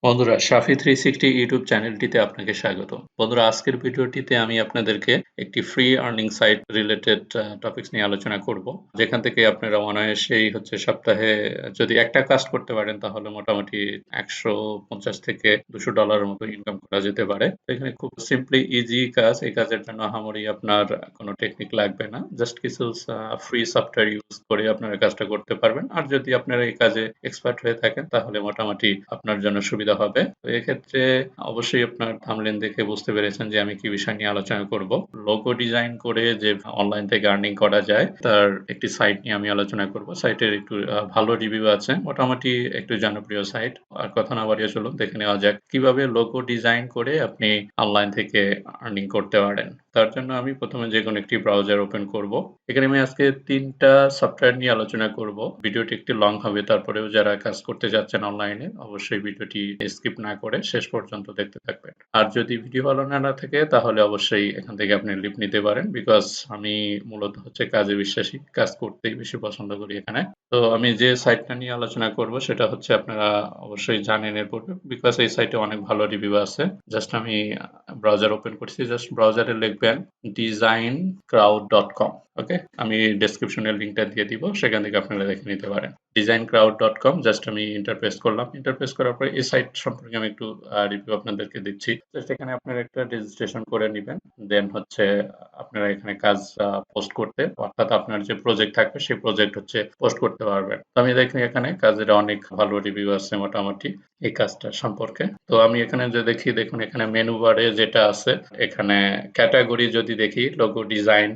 বন্ধুরা শাফি 360 ইউটিউব চ্যানেলটিতে আপনাকে স্বাগত। বন্ধুরা আজকের ভিডিওটিতে আমি আপনাদেরকে একটি free earning site related topics নিয়ে আলোচনা করব। যেখান থেকে আপনারা অনায়াসেই সপ্তাহে যদি একটা কাজ করতে পারেন তাহলে মোটামুটি 150 থেকে $200 মতো ইনকাম করা যেতে পারে। তো এখানে খুব সিম্পলি ইজি কাজ। এই কাজের জন্য আহামরি আপনার কোনো টেকনিক লাগবে না। জাস্ট কিছু ফ্রি সফটওয়্যার ইউজ করে আপনারা কাজটা করতে পারবেন। আর যদি আপনারা এই কাজে এক্সপার্ট হয়ে থাকেন তাহলে মোটামুটি আপনার জন্য সুবিধা হবে। তো এক্ষেত্রে অবশ্যই আপনার থাম্বনেল দেখে বুঝতে পেরেছেন যে আমি কি বিষয় নিয়ে আলোচনা করব। লোগো ডিজাইন করে যে অনলাইন থেকে আর্নিং করা যায় তার একটি সাইট নিয়ে আমি আলোচনা করব। সাইটের একটু ভালো রিভিউ আছে, মোটামুটি একটু জনপ্রিয় সাইট। আর কথা না বাড়িয়ে চলুন দেখে নেওয়া যাক কিভাবে লোগো ডিজাইন করে আপনি অনলাইন থেকে আর্নিং করতে পারেন। তার জন্য আমি প্রথমে যে কোনো একটি ব্রাউজার ওপেন করব। এখানে আমি আজকে ৩টা সফটওয়্যার নিয়ে আলোচনা করব। ভিডিওটি একটু লং হবে, তারপরেও যারা কাজ করতে যাচ্ছেন অনলাইনে অবশ্যই ভিডিওটি স্কিপ না করে শেষ পর্যন্ত দেখতে থাকবেন। আর যদি ভিডিও ভালো না থাকে তাহলে অবশ্যই এখান থেকে আপনি লিভ নিতে পারেন, বিকজ আমি মূলত কাজে বিশ্বাসী, কাজ করতেই বেশি পছন্দ করি এখানে। তো আমি যে সাইটটা নিয়ে আলোচনা করব সেটা আপনারা অবশ্যই জানেন এর পূর্বে, বিকজ এই সাইটে অনেক ভালো রিভিউ আছে। জাস্ট আমি ব্রাউজার ওপেন করছি, জাস্ট ব্রাউজারে লিখবেন designcrowd.com। ওকে, আমি ডেসক্রিপশনের লিঙ্কটা দিয়ে দিব, সেখান থেকে আপনারা দেখে নিতে পারেন। designcrowd.com জাস্ট আমি ইন্টারফেস করলাম। ইন্টারফেস করার পরে এই সাইট সম্পর্কে আমি একটু রিভিউ আপনাদেরকে দিচ্ছি। জাস্ট এখানে আপনারা একটা রেজিস্ট্রেশন করে নেবেন, দেন আপনারা এখানে কাজ পোস্ট করতে, অর্থাৎ আপনার যে প্রজেক্ট থাকবে সেই প্রজেক্ট পোস্ট করতে পারবেন। তো আমি দেখি এখানে কাজের অনেক ভালো রিভিউ আছে মোটামুটি এই কাজটা সম্পর্কে। তো আমি এখানে যে দেখুন এখানে মেনু বারে যেটা আছে, এখানে ক্যাটাগরি যদি দেখি, logo design,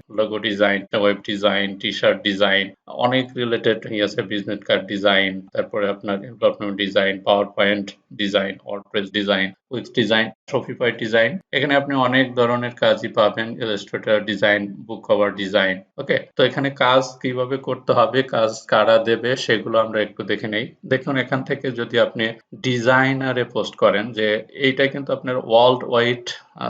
web design, T shirt design, অনেক রিলেটেড আছে, বিজনেস কার্ড ডিজাইন, তারপরে আপনার development design, PowerPoint design, WordPress design, Wix design, Shopify design. এখানে আপনি অনেক ধরনের কাজই পাবেন, illustrator design, book cover design. Okay, তো এখানে কাজ কিভাবে করতে হবে, কাজ কারা দেবে সেগুলো আমরা একটু দেখে নেই। দেখুন এখান থেকে যদি আপনি ডিজাইনারে পোস্ট করেন, যে এইটা কিন্তু আপনার ওয়ার্ল্ড ওয়াইড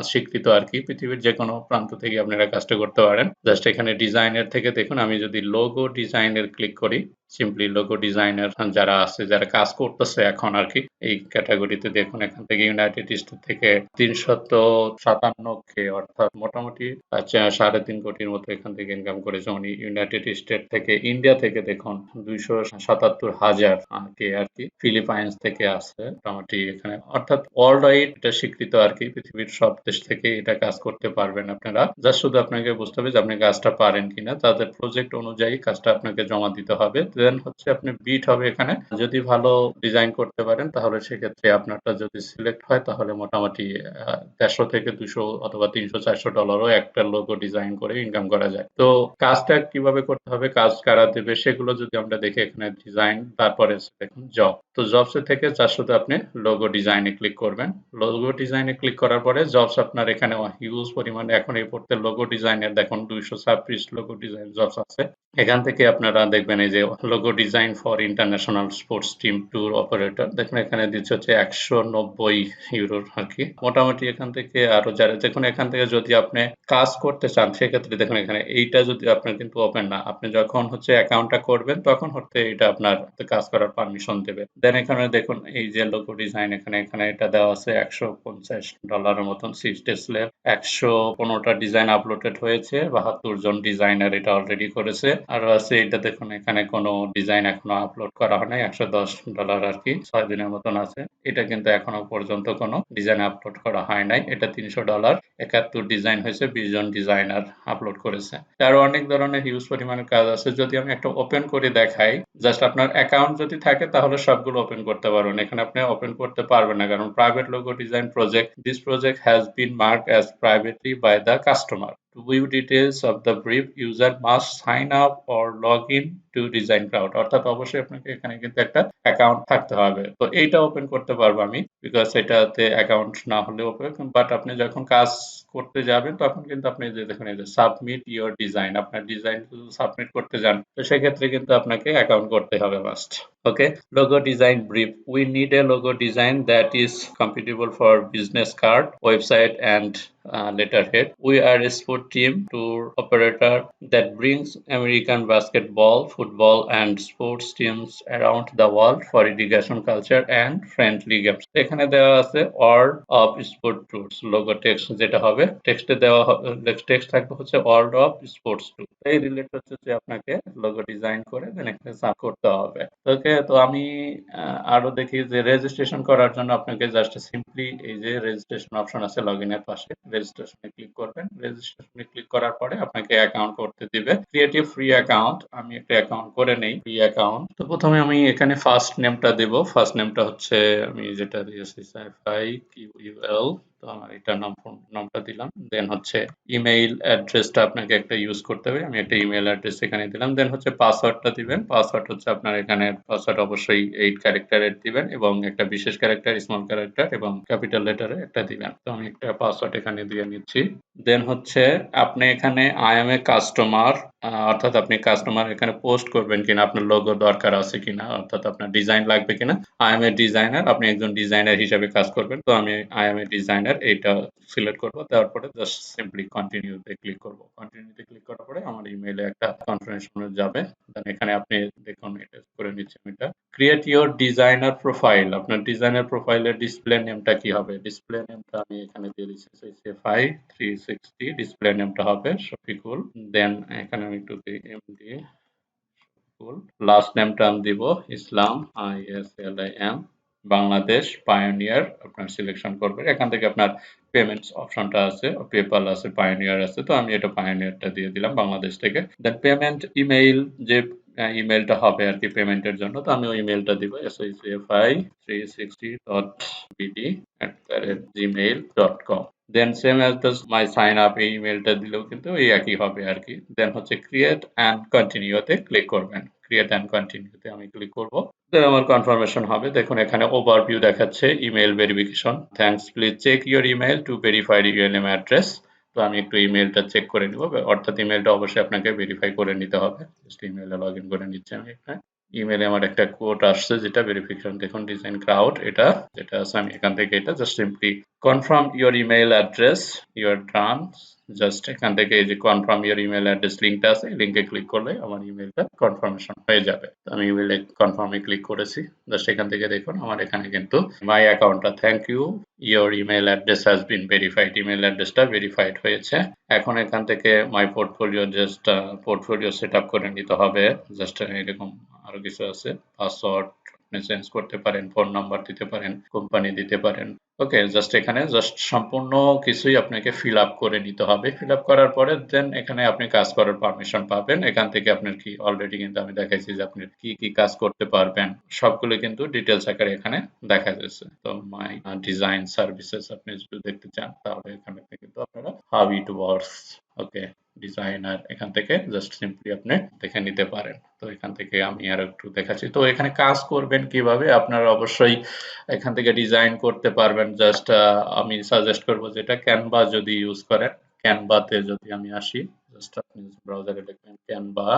স্বীকৃত আর কি, পৃথিবীর যে কোনো প্রান্ত থেকে আপনারা কাজটা করতে পারেন। জাস্ট এখানে ডিজাইনের থেকে দেখুন, আমি যদি লোগো ডিজাইনের ক্লিক করি, সিম্পলি লোগো ডিজাইনার যারা আছে, যারা কাজ করতেছে এখন আর কি এই ক্যাটাগরিতে, দেখুন এখান থেকে ইউনাইটেড স্টেট থেকে 357K, অর্থাৎ মোটামুটি 3.5 কোটির মতো এখান থেকে ইনকাম করেছে উনি। ইউনাইটেড স্টেট থেকে, ইন্ডিয়া থেকে দেখুন 277,000 কে আর কি, ফিলিপাইন্স থেকে আছে মোটামুটি এখানে, অর্থাৎ ওয়ার্ল্ড ওয়াইড এটা স্বীকৃত আর কি, পৃথিবীর সব দেশ থেকে এটা কাজ করতে পারবেন আপনারা। জাস্ট শুধু আপনাকে বুঝতে হবে যে আপনি কাজটা পারেন কিনা, তাদের প্রজেক্ট অনুযায়ী কাজটা আপনাকে জমা দিতে হবে। দেন আপনি বিট হবে এখানে, যদি ভালো ডিজাইন করতে পারেন তাহলে সেক্ষেত্রে আপনারটা যদি সিলেক্ট হয় তাহলে মোটামুটি 150 থেকে 200 অথবা 300-400 ডলারও একটা লোগো ডিজাইন করে ইনকাম করা যায়। তো কাজটা কিভাবে করতে হবে, কাজ কারা দেবে সেগুলো যদি আমরা দেখি, এখানে ডিজাইন, তারপরে দেখুন জব। তো জবস থেকে জাস্ট শুধু আপনি লোগো ডিজাইনে ক্লিক করবেন। লোগো ডিজাইনে ক্লিক করার পরে জবস আপনার এখানে হিউজ পরিমাণে, এখন এই মুহূর্তে লোগো ডিজাইনের দেখুন 226 লোগো ডিজাইন জবস আছে। এখান থেকে আপনারা দেখবেন এই যে logo design for international sports team tour operator, দেখুন এখানে দিচ্ছে 190 ইউরোর আর কি। মোটামুটি এখান থেকে আরো যারা দেখুন, এখান থেকে যদি আপনি কাজ করতে চান সেক্ষেত্রে দেখুন এখানে এইটা যদি আপনার কিন্তু ওপেন না, আপনি যখন অ্যাকাউন্টটা করবেন তখন এটা আপনার কাজ করার পারমিশন দেবে। দেন এখানে দেখুন এই যে লোগো ডিজাইন, এখানে এটা দেওয়া আছে $150 মতন 6 ডেজ লেফট। 115টা ডিজাইন আপলোডেড হয়েছে, 72 জন ডিজাইনার এটা অলরেডি করেছে। আর আছে এটা দেখুন, এখানে কোনো ডিজাইন এখনো আপলোড করা হয় নাই, $110 আর কি, 6 দিনের মতন আছে। এটা কিন্তু এখনো পর্যন্ত কোনো ডিজাইন আপলোড করা হয় নাই। এটা $300, 71 ডিজাইন হয়েছে, 20 জন ডিজাইনার আপলোড করেছে। আরো অনেক ধরনের হিউজ পরিমাণের কাজ আছে। যদি আমি একটা ওপেন করে দেখাই, জাস্ট আপনার অ্যাকাউন্ট যদি থাকে তাহলে সবগুলো ওপেন করতে পারবেন। এখানে আপনি ওপেন করতে পারবেন না, কারণ private logo design project, this project has been marked as privately by the customer. To view details of the brief, user must sign up or log in to Design Crowd। অর্থাৎ অবশ্যই আপনাকে এখানে কিন্তু একটা অ্যাকাউন্ট থাকতে হবে। তো এইটা ওপেন করতে পারবো আমি, বিকজ এটাতে অ্যাকাউন্ট না হলেও ওপেন। বাট আপনি যখন কাজ করতে যাবেন তখন কিন্তু আপনি যে দেখুন এই যে সাবমিট ইওর ডিজাইন, আপনার ডিজাইন সাবমিট করতে যান, তো সেক্ষেত্রে কিন্তু আপনাকে অ্যাকাউন্ট করতে হবে must. Okay, logo design brief. We need a logo design that is compatible for business card, website, and letterhead. We are a sport team tour operator that brings American basketball, football and sports teams around the world for education, culture and friendly games. এখানে দেওয়া আছে world of sport tours, logo text যেটা হবে টেক্সটে দেওয়া text থাকবে হচ্ছে world of sports tour। এই রিলেট হচ্ছে যে আপনাকে লোগো ডিজাইন করে দেন এখানে সাব করতে হবে। ওকে, তো আমি আরো দেখি যে রেজিস্ট্রেশন করার জন্য আপনাকে জাস্ট সিম্পলি এই যে রেজিস্ট্রেশন অপশন আছে লগইন এর পাশে, রেজিস্ট্রেশনে ক্লিক করবেন। রেজিস্ট্রেশনে ক্লিক করার পরে আপনাকে অ্যাকাউন্ট করতে দিবে। ক্রিয়েট এ ফ্রি অ্যাকাউন্ট, আমি একটা অ্যাকাউন্ট করে নেই, ফ্রি অ্যাকাউন্ট। তো প্রথমে আমি এখানে ফার্স্ট নেমটা দেব। ফার্স্ট নেমটা হচ্ছে আমি যেটা দিয়েছি সাইফাই কিউইউএল, তো আমার এটা নামটা দিলাম। দেন হচ্ছে ইমেইল অ্যাড্রেসটা আপনাকে একটা ইউজ করতে হবে, আমি একটা ইমেইল অ্যাড্রেস এখানে দিলাম। দেন হচ্ছে পাসওয়ার্ডটা দিবেন। পাসওয়ার্ড হচ্ছে আপনার এখানে পাসওয়ার্ড অবশ্যই 8 ক্যারেক্টারের দিবেন এবং একটা বিশেষ ক্যারেক্টার, স্মল ক্যারেক্টার এবং ক্যাপিটাল লেটারে একটা দিবেন। তো আমি একটা পাসওয়ার্ড এখানে দিয়ে নিচ্ছি। দেন হচ্ছে আপনি এখানে আই এম এ কাস্টমার, অর্থাৎ আপনি কাস্টমার এখানে পোস্ট করবেন কিনা, আপনার লোগো দরকার আছে কিনা, অর্থাৎ আপনার ডিজাইন লাগবে কিনা। আই এম এ ডিজাইনার, আপনি একজন ডিজাইনার হিসেবে কাজ করবেন। তো আমি আই এম এ ডিজাইনার এইটা সিলেক্ট করব। দেওয়ার পরে জাস্ট সিম্পলি কন্টিনিউতে ক্লিক করব। কন্টিনিউতে ক্লিক করার পরে আমার ইমেইলে একটা কনফার্মেশন যাবে। দেন এখানে আপনি দেখুন এটা করে নিচ্ছি আমি এটা। ক্রিয়েট ইওর ডিজাইনার প্রোফাইল, আপনার ডিজাইনার প্রোফাইলের ডিসপ্লে নেমটা কি হবে? ডিসপ্লে নেমটা আমি এখানে দিয়ে দিচ্ছি সাইফাই 360, ডিসপ্লে নেমটা হবে শফিকুল। দেন এখানে আমি একটু এমডি শফিকুল, লাস্ট নেমটা আমি দিব ইসলাম, ISLIM, বাংলাদেশ, পায়োনিয়ার আপনার সিলেকশন করবেন। এখান থেকে আপনার পেমেন্টস অপশনটা আছে, পেপাল আছে, পায়োনিয়ার আছে। তো আমি এটা পায়োনিয়ারটা দিয়ে দিলাম বাংলাদেশ থেকে। দেন পেমেন্ট ইমেইল, যে ইমেইলটা হবে আর কি পেমেন্টের জন্য, তো আমি ওই ইমেইলটা দিব sci360.bd@gmail.com। Then same as the my sign up, এই ইমেইলটা দিলেও কিন্তু এই একই হবে আর কি। দেন হচ্ছে ক্রিয়েট অ্যান্ড কন্টিনিউতে ক্লিক করবেন। ক্রিয়েট অ্যান্ড কন্টিনিউতে আমি ক্লিক করব। দেন আমার কনফার্মেশন হবে। দেখুন এখানে ওভারভিউ দেখাচ্ছে, email verification, thanks, please check your email to verify your name address. তো আমি একটু ইমেইলটা চেক করে নিব, অর্থাৎ ইমেইলটা অবশ্যই আপনাকে ভেরিফাই করে নিতে হবে। জাস্ট ইমেইলে লগ ইন করে নিচ্ছি আমি এখানে। ইমেইলে আমার একটা কোড আসছে যেটা ভেরিফিকেশন, দেখুন ডিজাইন ক্রাউড, এটা যেটা আছে আমি এখান থেকে এটা just simply confirm your email address, your done. Just এখান থেকে এই যে কনফার্ম ইউর ইমেইল অ্যাড্রেস লিঙ্কটা আছে, লিঙ্কে ক্লিক করলে আমার ইমেইলটা কনফার্মেশন হয়ে যাবে। তো আমি ইমেইলে কনফার্মে ক্লিক করেছি। জাস্ট এখান থেকে দেখুন আমার এখানে কিন্তু মাই অ্যাকাউন্টটা, thank you your email address has been verified, email অ্যাড্রেসটা ভেরিফাইড হয়েছে। এখন এখান থেকে my portfolio, just portfolio set up করে নিতে হবে। জাস্ট এরকম আরো কিছু আছে, পাসওয়ার্ড আপনি চেঞ্জ করতে পারেন, ফোন নাম্বার দিতে পারেন, কোম্পানি দিতে পারেন। ওকে, জাস্ট এখানে জাস্ট সম্পূর্ণ কিছুই আপনাকে ফিল আপ করে নিতে হবে। ফিল আপ করার পরে দেন এখানে আপনি কাজ করার পারমিশন পাবেন। এখান থেকে আপনার কি অলরেডি কিন্তু আমি দেখাইছি যে আপনি কি কি কাজ করতে পারবেন, সবগুলো কিন্তু ডিটেলস আকারে এখানে দেখা যাচ্ছে। তো মাই ডিজাইন সার্ভিসেস আপনি যদি দেখতে চান তাহলে এখানে কিন্তু আপনারা how it works, okay, designer, এখান থেকে জাস্ট সিম্পলি আপনি দেখে নিতে পারেন। তো এখান থেকে আমি আরো একটু দেখাচ্ছি। তো এখানে কাজ করবেন কিভাবে, আপনারা অবশ্যই এখান থেকে ডিজাইন করতে পারবেন। জাস্ট আমি সাজেস্ট করব যেটা ক্যানভা যদি ইউজ করেন, ক্যানভাতে যদি আমি আসি, জাস্ট আপনি ব্রাউজারে লিখবেন ক্যানভা,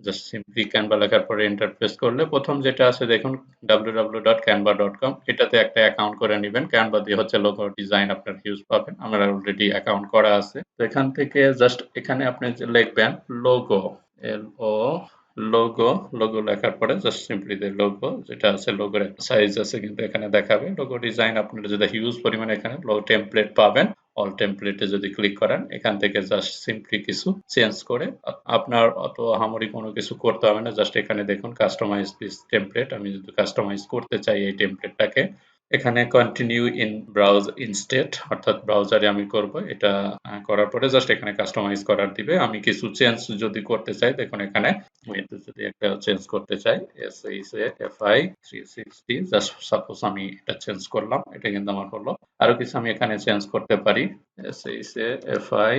জাস্ট সিম্পলি ক্যানভা লেখার পরে এন্টার প্রেস করলে প্রথম যেটা আছে দেখুন www.canva.com, এটাতে একটা অ্যাকাউন্ট করে নেবেন। ক্যানভা দিয়ে হচ্ছে লোগো ডিজাইন আপনার হিউজ পাবেন, আমার অলরেডি অ্যাকাউন্ট করা আছে। তো এখান থেকে জাস্ট এখানে আপনি লিখবেন লোগো, LO, লোগো, লোগো লেখার পরে জাস্ট সিম্পলি লোগো যেটা আছে, লোগোর একটা সাইজ আছে কিন্তু এখানে দেখাবে। লোগো ডিজাইন আপনারা যদি হিউজ পরিমাণে এখানে লোগো টেমপ্লেট পাবেন, অল টেমপ্লেটে যদি ক্লিক করেন এখান থেকে জাস্ট সিম্পলি কিছু চেঞ্জ করে, আপনার অত আহামরি কোনো কিছু করতে হবে না। জাস্ট এখানে দেখুন কাস্টমাইজ দিস টেমপ্লেট, আমি যদি কাস্টমাইজ করতে চাই এই টেমপ্লেটটাকে, এখানে কন্টিনিউ ইন ব্রাউজ ইনস্টেড, অর্থাৎ ব্রাউজারে আমি করব। এটা করার পরে জাস্ট এখানে কাস্টমাইজ করার দিবে। আমি কিছু চেঞ্জ যদি করতে চাই দেখুন এখানে যদি একটা চেঞ্জ করতে চাই, SAFI 360, জাস্ট সাপোজ আমি এটা চেঞ্জ করলাম, এটা কিন্তু আমার হলো। আরো কিছু আমি এখানে চেঞ্জ করতে পারি, SAFI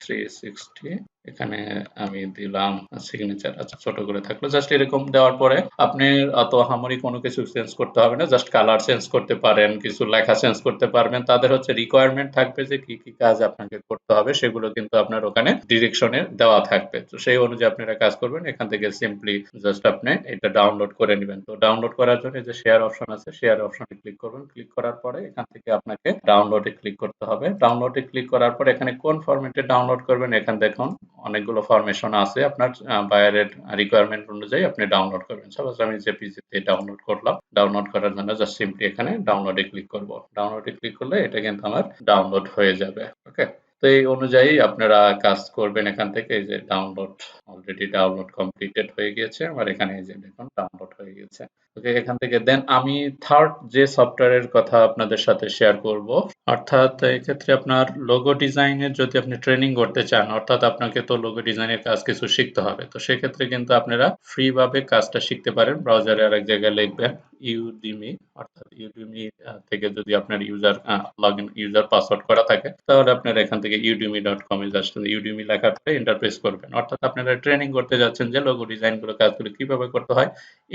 360, এখানে আমি দিলাম সিগনেচার, আচ্ছা ছোট করে থাকলো। জাস্ট এরকম দেওয়ার পরে আপনি অত আহামরি কোনো কিছু চেঞ্জ করতে হবে না, জাস্ট কালার চেঞ্জ করতে পারেন, কিছু লেখা চেঞ্জ করতে পারবেন। তাদের হচ্ছে রিকোয়ারমেন্ট থাকবে যে কি কি কাজ আপনাকে করতে হবে, সেগুলো কিন্তু আপনার ওখানে ডিরেকশনে দেওয়া থাকবে। তো সেই অনুযায়ী আপনারা কাজ করবেন। এখান থেকে সিম্পলি জাস্ট আপনি এটা ডাউনলোড করে নেবেন। তো ডাউনলোড করার জন্য যে শেয়ার অপশন আছে, শেয়ার অপশনে ক্লিক করবেন। ক্লিক করার পরে এখান থেকে আপনাকে ডাউনলোডে ক্লিক করতে হবে। ডাউনলোডে ক্লিক করার পরে এখানে কোন ফরম্যাটে ডাউনলোড করবেন এখানে দেখুন অনেকগুলো ফরমেশন আছে আপনার বায়ারের রিকোয়ারমেন্ট অনুযায়ী আপনি ডাউনলোড করবেন। সাপোজ আমি জেপিজি তে ডাউনলোড করলাম। ডাউনলোড করার জন্য জাস্ট সিম্পলি এখানে ডাউনলোডে ক্লিক করব। ডাউনলোডে ক্লিক করলে এটা কিন্তু আমার ডাউনলোড হয়ে যাবে। ওকে? তো এই অনুযায়ী আপনারা কাজ করবেন এখান থেকে। এই যে ডাউনলোড অলরেডি ডাউনলোড কমপ্লিটেড হয়ে গিয়েছে। আমার এখানে এই যে দেখুন ডাউনলোড হয়ে গেছে। ওকে, এখান থেকে দেন আমি থার্ড যে সফটওয়্যারের কথা আপনাদের সাথে শেয়ার করব, অর্থাৎ এক্ষেত্রে আপনার লোগো ডিজাইনের যদি আপনি ট্রেনিং করতে চান, অর্থাৎ আপনাকে তো লোগো ডিজাইনের কাজ কিছু শিখতে হবে। তো সেক্ষেত্রে কিন্তু আপনারা ফ্রি ভাবে কাজটা শিখতে পারেন। ব্রাউজারে আরেক জায়গায় লিখবেন ইউডিমি, অর্থাৎ ইউডিমি থেকে যদি আপনার ইউজার পাসওয়ার্ড করা থাকে তাহলে আপনারা এখান থেকে udemy.com এ জাস্ট ইউডিমি লেখার পরে এন্টার প্রেস করবেন। অর্থাৎ আপনারা ট্রেনিং করতে যাচ্ছেন যে লোগো ডিজাইন গুলো কাজগুলো কিভাবে করতে হয়।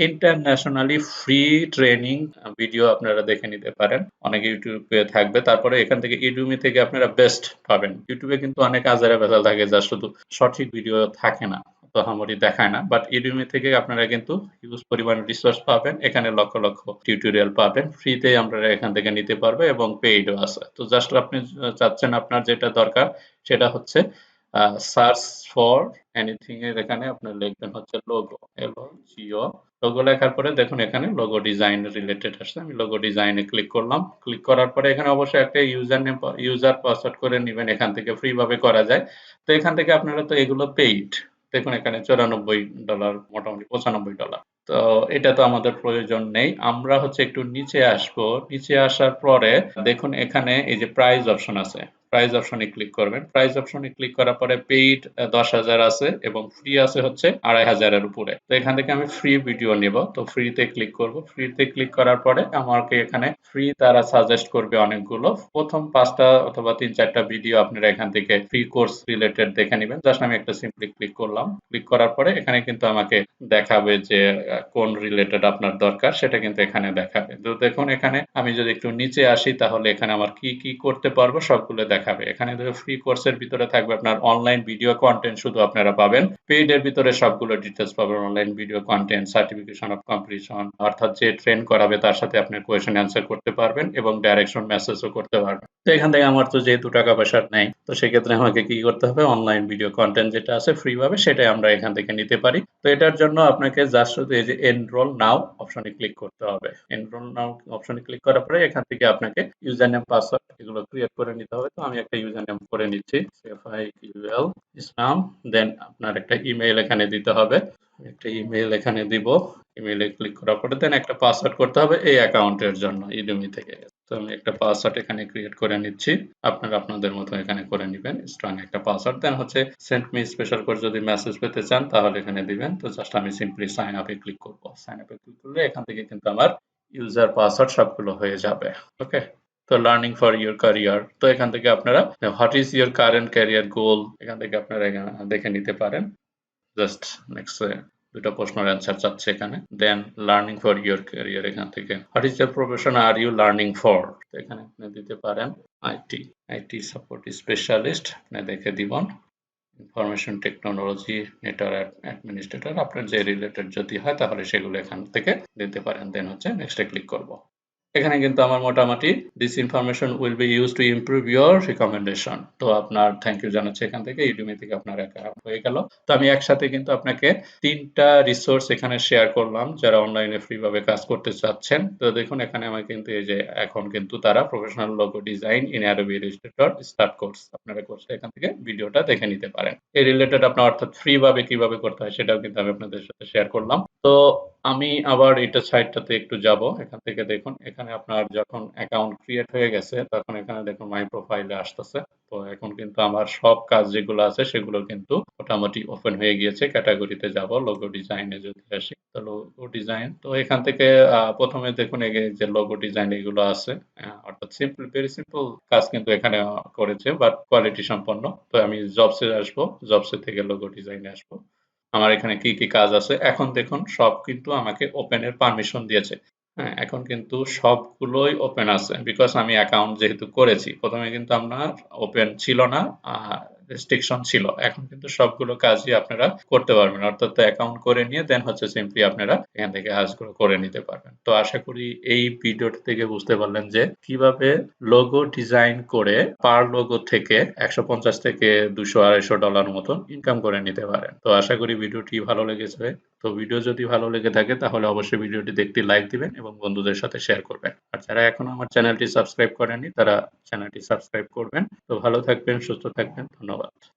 ইন্টারন্যাশনালি ফ্রি ট্রেনিং ভিডিও আপনারা দেখে নিতে পারেন। অনেক ইউটিউবে থাকবে। তারপরে এখান থেকে ইউডিমি থেকে আপনারা বেস্ট পাবেন। ইউটিউবে কিন্তু অনেক আজারে ভেজাল থাকে যা শুধু সঠিক ভিডিও থাকে না, তহামরি দেখায় না। বাট ইউডিমি থেকে আপনারা কিন্তু হিউজ পরিমাণ রিসোর্স পাবেন। এখানে লক্ষ লক্ষ টিউটোরিয়াল পাবেন। ফ্রিতে আপনারা এখান থেকে নিতে পারবে এবং পেইডও আছে। তো জাস্ট আপনি চাচ্ছেন আপনার যেটা দরকার সেটা হচ্ছে সার্চ ফর এনিথিং এর এখানে আপনার লিখবেন হচ্ছে লোগো, LOGO। লোগো লেখার পরে দেখুন এখানে লোগো ডিজাইন রিলেটেড আসছে। আমি লোগো ডিজাইনে ক্লিক করলাম। ক্লিক করার পরে এখানে অবশ্যই একটা ইউজার নেম ইউজার পাসওয়ার্ড করে নেবেন। এখান থেকে ফ্রি ভাবে করা যায়। তো এখান থেকে আপনারা তো এগুলো পেইড। দেখুন এখানে $94, মোটামুটি $95। তো এটা তো আমাদের প্রয়োজন নেই। আমরা হচ্ছে একটু নিচে আসবো। নিচে আসার পরে দেখুন এখানে এই যে প্রাইস অপশন আছে। প্রাইস অপশনে ক্লিক করবেন। প্রাইস অপশনে ক্লিক করার পরে পেইড 10,000 আছে এবং ফ্রি আছে হচ্ছে 2,500 এর উপরে। তো এখান থেকে আমি ফ্রি ভিডিও নিব। তো ফ্রিতে ক্লিক করব। ফ্রিতে ক্লিক করার পরে আমাকে এখানে ফ্রি তারা সাজেস্ট করবে অনেকগুলো। প্রথম 5টা অথবা 3-4টা ভিডিও আপনারা এখান থেকে ফ্রি কোর্স রিলেটেড দেখে নেবেন। জাস্ট আমি একটা সিম্পলি ক্লিক করলাম। ক্লিক করার পরে এখানে কিন্তু আমাকে দেখাবে যে কোন রিলেটেড আপনার দরকার সেটা কিন্তু এখানে দেখাবে। তো দেখুন এখানে আমি যদি একটু নিচে আসি তাহলে এখানে আমার কি কি করতে পারবো সবগুলো দেখাবে। এখানে ফ্রি কোর্সের ভিতরে থাকবে আপনার অনলাইন ভিডিও কন্টেন্ট শুধু আপনারা পাবেন। পেইড এর ভিতরে সবগুলো ডিটেইলস পাবেন। Online video content, certification of completion, অর্থাৎ যে ট্রেন করাবে তার সাথে আপনি কোয়েশ্চেন অ্যান্সার করতে পারবেন এবং ডাইরেকশন মেসেজও করতে পারবেন। তো এখান থেকে আমার তো যেহেতু টাকা পয়সা নেই, তো সেক্ষেত্রে আমাকে কি করতে হবে, অনলাইন ভিডিও কন্টেন্ট যেটা আছে ফ্রি ভাবে সেটাই আমরা এখান থেকে নিতে পারি। তো এটার জন্য আপনাকে জাস্ট শুধু এই যে এনরোল নাও অপশনে ক্লিক করতে হবে। এনরোল নাও অপশনে ক্লিক করার পরে এখান থেকে আপনাকে ইউজার নেম পাসওয়ার্ড এগুলো ক্রিয়েট করে নিতে হবে। তো আমি একটা ইউজার নেম করে নিচ্ছি, সাইফুল ইসলাম। দেন আপনার একটা ইমেইল এখানে দিতে হবে। একটা ইমেইল এখানে দিব। ইমেইলে ক্লিক করার পরে দেন একটা পাসওয়ার্ড করতে হবে এই অ্যাকাউন্টের জন্য ইডুমি থেকে। তো আমি একটা পাসওয়ার্ড এখানে ক্রিয়েট করে নিচ্ছি। আপনারা আপনাদের মতো এখানে করে নিবেন। স্ট্রং একটা পাসওয়ার্ড। দেন হচ্ছে সেন্ড মি স্পেশাল করে যদি মেসেজ পেতে চান তাহলে এখানে দিবেন। তো জাস্ট আমি সিম্পলি সাইন আপে ক্লিক করব। সাইন আপে ক্লিক করলে এখান থেকে কিন্তু আমার ইউজার পাসওয়ার্ড সবগুলো হয়ে যাবে। ওকে? তো লার্নিং ফর ইউর ক্যারিয়ার। তো এখান থেকে আপনারা what is your current career গোল এখান থেকে আপনারা দেখে নিতে পারেন। জাস্ট নেক্সট দুটো প্রশ্নের অ্যান্সার চাচ্ছে এখানে। Then learning for your career এখান থেকে what is the profession are you learning for, এখানে আপনি দিতে পারেন আইটি সাপোর্ট স্পেশালিস্ট আপনি দেখে দিবেন। ইনফরমেশন টেকনোলজি নেটওয়ার্ক অ্যাডমিনিস্ট্রেটর আপনার যে রিলেটেড যদি হয় তাহলে সেগুলো এখান থেকে দিতে পারেন। দেন হচ্ছে নেক্সটে ক্লিক করব। এখানে কিন্তু আমার মোটামুটি this information will be use to improve your recommendation. তো আপনার থ্যাংক ইউ জানাচ্ছি এখান থেকে। ইউডিমি থেকে আপনার অ্যাকাউন্ট হয়ে গেল। তো আমি একসাথে কিন্তু আপনাকে 3টা রিসোর্স এখানে শেয়ার করলাম যারা অনলাইনে ফ্রি ভাবে কাজ করতে চাচ্ছেন। তো দেখুন এখানে আমার কিন্তু এই যে এখন কিন্তু তারা professional logo design in Adobe Illustrator start course, আপনারা কোর্সটা এখান থেকে ভিডিওটা দেখে নিতে পারেন। এই রিলেটেড আপনার অর্থাৎ ফ্রি ভাবে কিভাবে করতে হয় সেটাও কিন্তু আমি আপনাদের সাথে শেয়ার করলাম। তো আমি আবার এটা সাইটটাতে একটু যাব। এখান থেকে দেখুন এখানে আপনার যখন অ্যাকাউন্ট ক্রিয়েট হয়ে গেছে তখন এখানে দেখুন মাই প্রোফাইলে আসতেছে। তো এখন কিন্তু আমার সব কাজ যেগুলো আছে সেগুলো কিন্তু মোটামুটি ওপেন হয়ে গিয়েছে। ক্যাটাগরিতে যাব, লোগো ডিজাইনে যদি আসি তো লোগো ডিজাইন। তো এখান থেকে প্রথমে দেখুন এই যে লোগো ডিজাইন এগুলো আছে, অর্থাৎ সিম্পল ভেরি সিম্পল কাজ কিন্তু এখানে করেছে বাট কোয়ালিটি সম্পন্ন। তো আমি জবসে আসবো, জবসে থেকে লোগো ডিজাইনে আসবো। আমার এখানে কি কি কাজ আছে এখন দেখুন সব কিন্তু আমাকে ওপেন এর পারমিশন দিয়েছে। হ্যাঁ, এখন কিন্তু সবগুলোই ওপেন আছে বিকজ আমি অ্যাকাউন্ট যেহেতু করেছি। প্রথমে কিন্তু আপনার ওপেন ছিল না, রেস্ট্রিকশন ছিল। এখন কিন্তু সবগুলো কাজই আপনারা করতে পারবেন। অর্থাৎ অ্যাকাউন্ট করে নিয়ে দেন হচ্ছে সিম্পলি আপনারা এখান থেকে কাজগুলো করে নিতে পারবেন। তো আশা করি এই ভিডিওটা থেকে বুঝতে পারলেন যে কিভাবে লোগো ডিজাইন করে পার লোগো থেকে ১৫০ থেকে $২০০-২৫০ মতন ইনকাম করে নিতে পারেন। তো আশা করি ভিডিওটি ভালো লেগেছে। তো ভিডিও যদি ভালো লেগে থাকে তাহলে অবশ্যই ভিডিওটিতে একটি লাইক দিবেন এবং বন্ধুদের সাথে শেয়ার করবেন। আর যারা এখনো আমার চ্যানেলটি সাবস্ক্রাইব করেননি তারা চ্যানেলটি সাবস্ক্রাইব করবেন। তো ভালো থাকবেন, সুস্থ থাকবেন। ধন্যবাদ।